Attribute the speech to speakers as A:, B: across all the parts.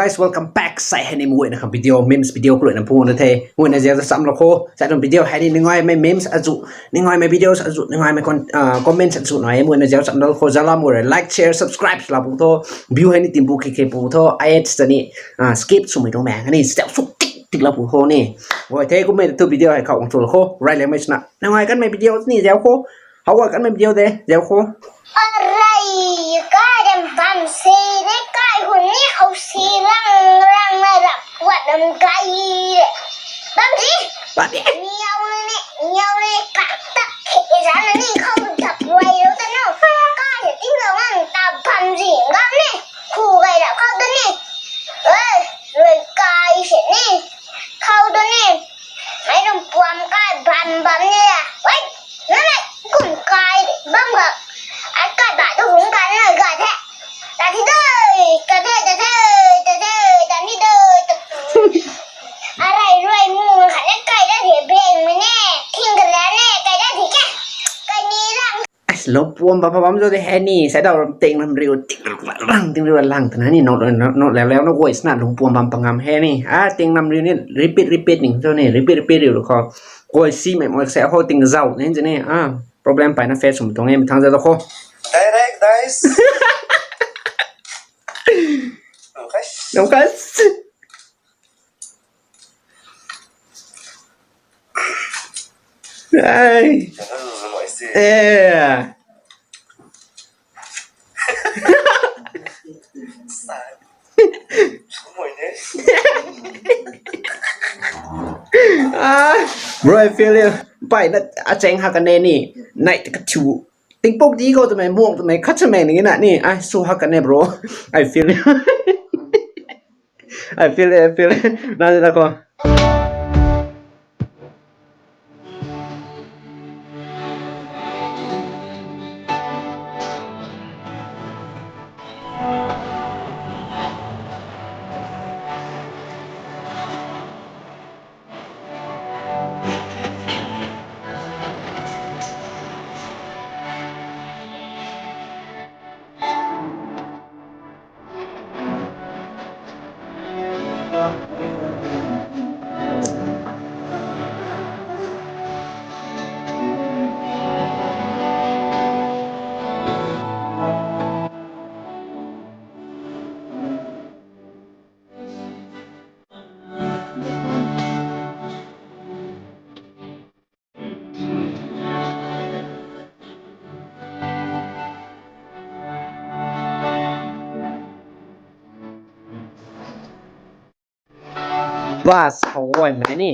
A: guys, welcome back. Saya hari ni mui nak video memes video keluar nak pun nanti. Mui nak jadi sam loko. Saya dalam video hari ni ningai mai memes azu, ningai mai videos azu, ningai mai comments azu. Nai mui nak jadi sam loko jalan mui like share subscribe lah pun to. View hari ni timbu keke pun to. Ayat tadi skip semua itu mah. Ni step sukti tik lah pun to ni. Woi, tadi aku mai tu video hai kau untuk loko. Right le mai nak. Ningai kan mai video ni jauh ko. Hawa kan mai video deh jauh ko.
B: อะไรก็ยังบัมซีได้ใกล้หุ่นนี่เขาซีร่างไม่หลับปวดน้ำไก่บัมซี
A: Babi.
B: เนียวเลยกัดตะเขยฉันนี่เขาจับไว้แล้วแต่เนาะก็อย่าติ้งระวังตาบัมซีกันนี่คู่ไก่ดับเข้าตัวนี่เลยไก่เสร็จนี่เข้าตัวนี่ไม่ต้องปวมไก่บัมนี่อ่ะไว้นั่นแหละกลุ่มไก่บัมกับไก่บาดตัวหุ่นกันเลยไก่แท้แต่ที่เด้อกระเทยแต่นี่เด้ออะไรรวยมูค่ะแล้วไก่ได้เถียเพลงไหมแน่ทิ้งกันแล้วแน่ไก่ได้ถีแก่ไก่นี้ร่าง
A: Lopum papa pam so de heni saya dah ting nam riu ting riu lang tanah ni notแล้ว voice นะลงปวมปามpangam heni ting nam riu ni repeat นี่ so นี่ repeat ริวko voice si mai mo sai ho ting zau ni je ni problem ไปนะ face สมตรงนี้มันทางจะตะโค
C: Direct guys.
A: Lukas ai bro I feel it ไปนะอาจารย์ฮักกันนี่ไหนตะกชูติงปกดีก็ทำไมม่วงทำไมคัดทำไมอย่างนี้นะนี่สู้ฮักกันแน่ bro I feel it I feel it น่าจะตะโกBas Hawaii ไหมนี่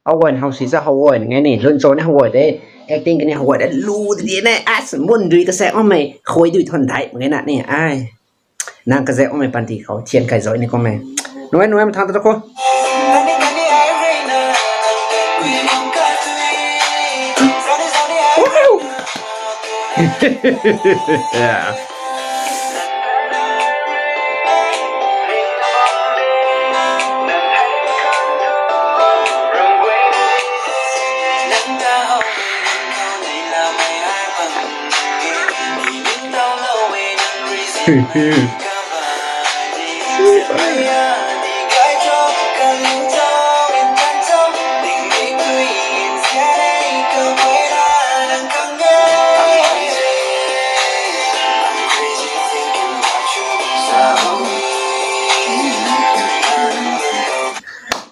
A: Hawaii เฮาสิจะ Hawaii ไงนี่รุ่นโซน Hawaii ได้ acting กันเนี่ย Hawaii ได้รู้ดีแน่สมุนดุยกระแสอ้อมไม่คอยดุยทนไทยเหมือนกันนะนี่นางกระแสอ้อมไม่ปันทีเขาเทียนไก่ซอยนี่ก็แม่น้อยมันทางตะโก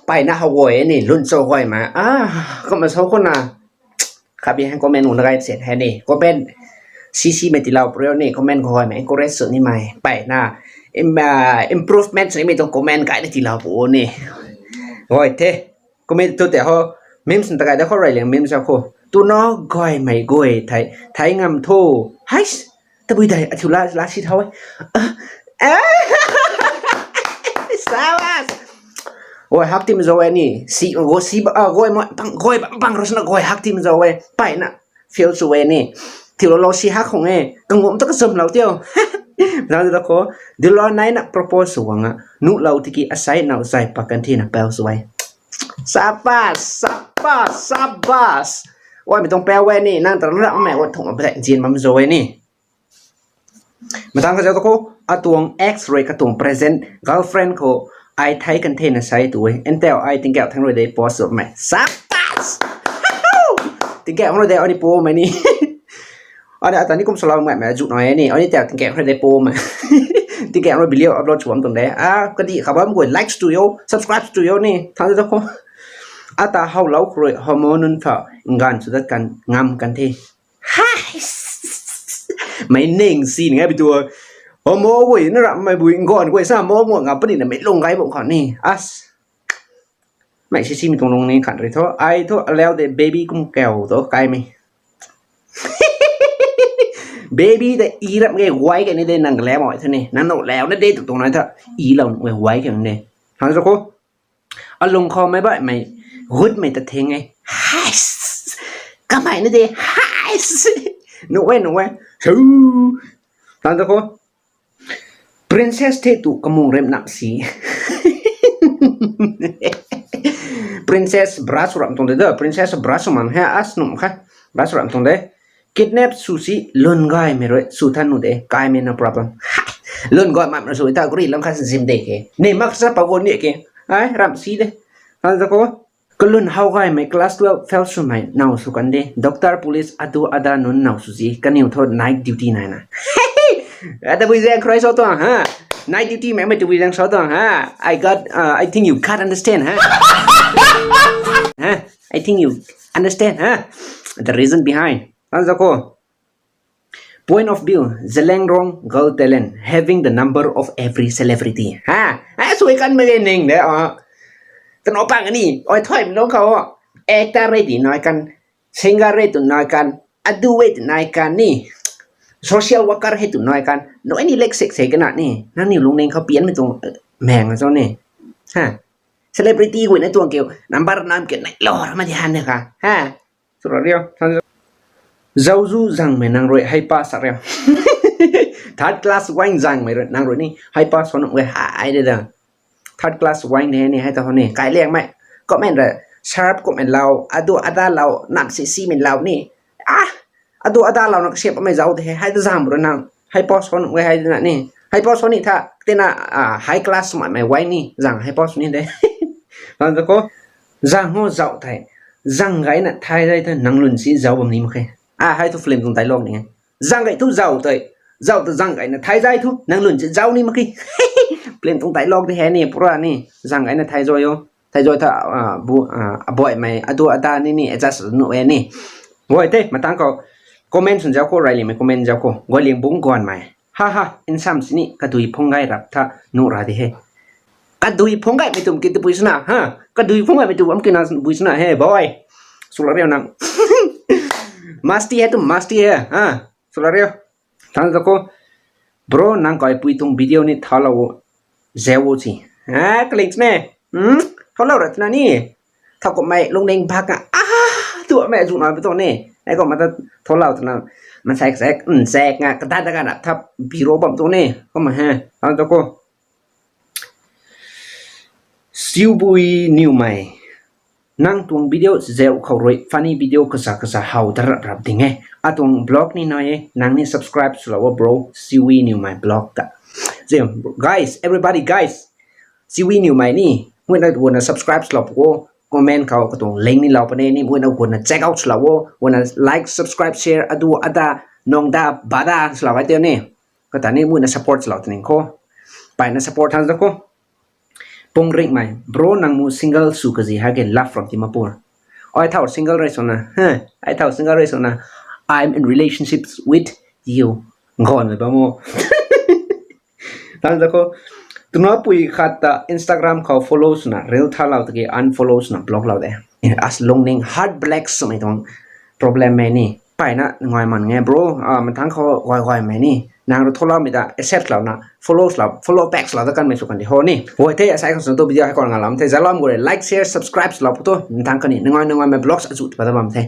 A: ไปนะฮาวายนี่รุ่นโซฮอยมาก็มาโซคนน่ะครับยังคอมเมนต์หนูอะไรเสร็จแค่นี้ก็เป็นซีไม่ติเราเปรี้ยวนี่คอมเมนต์คอยไหมก็เรสส่วนนี้ไม่ไปนะimprovement นี่ไม่ต้องคอมเมนต์กันที่เราปูนี่โอ้ยเท่คอมเมนต์ตัวแต่เขาเมมส์ต่างๆได้เขาไรเรื่องเมมส์เขาตัวน้องก้อยไม่ก้อยไทยงามโทไฮส์แต่บุยได้อธิลาลาชิเท่าไหร่สวัสดีโอ้ยฮักทีมจะเวนี่ก้อยบังรสนะก้อยฮักทีมจะเวไปนะฟีลจะเวนี่ที่เราซีฮักของกังวลต้องกระสมเราเดียวเราจะขอเดี๋ยวเราไหนนะ propose ว่านุเราที่กี้อาศัยเราใส่ปากกันที่นะแปลสวยซาบาสว่าไม่ต้องแปลเวนี่นั่งแต่ละแม่ว่าถงมาแต่จีนมันจะเวนี่มาทางกันจะตะโก อะตวง ex รวยกะตวง present girlfriend โคไอไทยกันเทนะใช้ตัวเอ็นเตลไอติงแกวทั้งรวยได้โพสต์ไหมซับตัสติงแกวทั้งรวยได้อันนี้โพไหมนี่อันนี้ตอนนี้กุมสลามแม่จุดหน่อยนี่อันนี้แต่ติงแกวทั้งรวยได้โพไหมติงแกวเราบิลเลียวอัพโหลดช่วงตรงนี้ก็ดีครับว่ามึงกด like studio subscribe studio นี่ทั้งทุกคนอาตาเฮาเล่าคุยฮอร์โมนนั่นฝ่างานสุดกันงามกันที่ฮ่าไม่เน่งสิไงไปตัวฮอร์โมนเว้ยนั่นแหละไม่บุยก่อนเว้ยสามโมงหมดงับประเด็นไม่ลงไงบอกก่อนนี่ไม่ใช่ชิมีตรงนี้ขันเลยท้อไอ้ท้อแล้วแต่เบบี้กุ้งแก้วตัวไกลไหมเบบี้แต่อีรับไงไว้กันนี่ได้นั่งแล้วหมดท่านี่นั่งแล้วนั่นได้ตรงนั้นเถอะอีเราไว้กันนี่ทางสักคนเอาลงคอไม่บ่อยไม่หุ่นไม่ตัดเทงไงฮ่าก็ไม่นั่นเด้ฮ่าหนูเว้ชูทางสักคน princess เทตุกมุงเร็มนับสี princess บราสุรัมตรงเด้อ princess บราสุมันให้อัสนุ่มค่ะบราสุรัมตรงเด้อ kidnap สุสีลุนก้อยไม่รู้สุทันนู่นเด้ก้อยไม่ no problem ลุนก้อยมันสุดท้ายก็รีบลำคันซิมเด็กเนี่ยมักจะปะวนเนี่ยไอ้รำสีเด้ทางสักคนก็ลุนเฮาก้อยไม่ class 12 fail สุดไหมน่าสุกันเด้ doctor police อดูอดานุนน่าสุสีกันนิวทอด night duty ไหนนะแต่บุญแรงใครสอตัวฮะ night duty แม่ไม่จะบุญแรงสอตัวฮะ I think you can't understand ฮะ I think you understand ฮะ the reason behind นั่นสักคน point of view Zeleng Rong girl talent having the number of every celebrity ฮะสวยกันไม่ได้หนึ่งเด้อแต่น้องปังอันนี้อ้อยถอยมันน้องเขาเอ็กตาเรติน้อยกันเซงการเรติน้อยกันอดูเวตน้อยกันนี่social worker ให้ตุนน้อยกันน้อยนี่เล็กเซ็กๆกันนี่นั่นนี่ลุงเน่งเขาเปลี่ยนเป็นตัวแมงกันซะนี่ฮะ celebrity กูในตัวเกี่ยวน้ำบาร์น้ำเกี่ยวในหล่อมาที่หันเนี่ยค่ะฮะสุดยอดท่านเจ้าจูจังไม่นางรวยให้ป้าสักแล้วthird class wine จังไม่นางรวยนี่ให้ป้าสอนไว้หายเด้อ third class wine เนี่ยให้ตัวนี้ไก่เลี้ยงไหมก็แม่นเลย sharp ก็แม่นเราอดูอดาเราน้ำซีๆแม่นเรานี่อดูอดาเรานักเชฟไม่เจ้าเด้ให้ตัวจามบรนังให้ป้าสอนไว้ให้นั่นนี่ให้ป้าสอนนี่ถ้าเต้นhigh class ไม่ไว้นี่จังให้ป้าสอนนี่เด้ตอนนั้นก็จังหัวเจ้าไทยจังไงน่ะไทยได้ท่านนังลุนซีเจ้าแบบนี้มั้งแค่ให้ตัวฟิล์มตรงใต้โลกนี่ไงจังไงทุกเจ้าไทยเจ้าตัวจังไงน่ะไทยได้ทุกนังลุนซีเจ้านี่มั้งแค่ฟิล์มตรงใต้โลกที่แห่นี่เพราะว่านี่จังไงน่ะไทยจอยอยู่ไทยจอยถ้าบ่อยไม่อดูอดานี่จะสนุกเองนี่บ่อยเต้มาตั้งก็คอมเมนต์ส่วนเจ้าก็ไรเลยไม่คอมเมนต์เจ้าก็ก็เลี้ยงบุ้งก่อนไหมฮ่าอินซัมสินี่ก็ดูพงไงรับถ้าโนราดีเฮก็ดูพงไงไม่ตุ้มกินตัวปุยสนะฮะก็ดูพงไงไม่ตุ้มกินอะไรปุยสนะเฮ้บอยสุราเรียวนังมาสตี้เฮตุ้มมาสตี้เฮสุราเรียวท่านเจ้าก็บรอนังก็ไอ้ปุยตรงวิดีโอนี้ท้าเราเจ้าสิกลิงส์เนี่ยเขาเล่าอะไรนะนี่ถ้าก็ไม่ลงเด้งพักตัวแม่จุนน้อยไปตัวนี้ไอ้ก็มาทดเล่าตัวนั้นมันแสกงะกระดานกันถ้าพีโรบอมตัวนี้ก็มาฮะตอนตัวก็ซิวบุยนิวใหม่นั่งตัววิดีโอเจ้าเขารวยฟันนี่วิดีโอก็สักหาวตระรับดิ่งไงตัวบล็อกนี่น้อยนั่งนี่ subscribe สุดแล้วว่า bro ซิวนิวใหม่บล็อกกันเจ้า guys everybody guys ซิวนิวใหม่นี่เมื่อเราควรจะ subscribe สุดแล้วก็คอมเมนต์เขาก็ต้องลิงก์นี่เราไปนี่เมื่อเราควรจะ check out สุดแล้วว่า like subscribe share อดูอดานองดาบาดาสุดแล้วไว้เดี๋ยวนี้ก็ตอนนี้เมื่อเรา support สุดแล้วตัวนี้ก็ไปนะ support ทั้งสักคนปงริกไหม bro นังมู single สุขจีฮะเกล love from ที่มาปูร์ไอ้เท่า single เลยส่วนนะไอ้เท่า single เลยส่วนนะ I'm in relationships with you ก่อนเลยป่ะโมทั้งสักคนตัวน้อยปุยขัด Instagram เขา follow สุนะ real ท่าเราตะกี้ unfollow สุนะ block เราเด้as long นิ่ง hard black สมัยตรง problem แม่นี่ไปนะง่อยมันไง bro มันทั้งเขาง่อยแม่นี่นางเราทดลองไม่ได้ accept เรานะ follow back เราตะกันไม่สุกันที่โหนี่โว้ยเท่ใส่ของส่วนตัววิดีโอให้ก่อนงานเราเท่จะล้อมกูเลย like share subscribe เราพุทโธมันทั้งกันนี่ง่อยไม่ block สุดปัตตานีเท่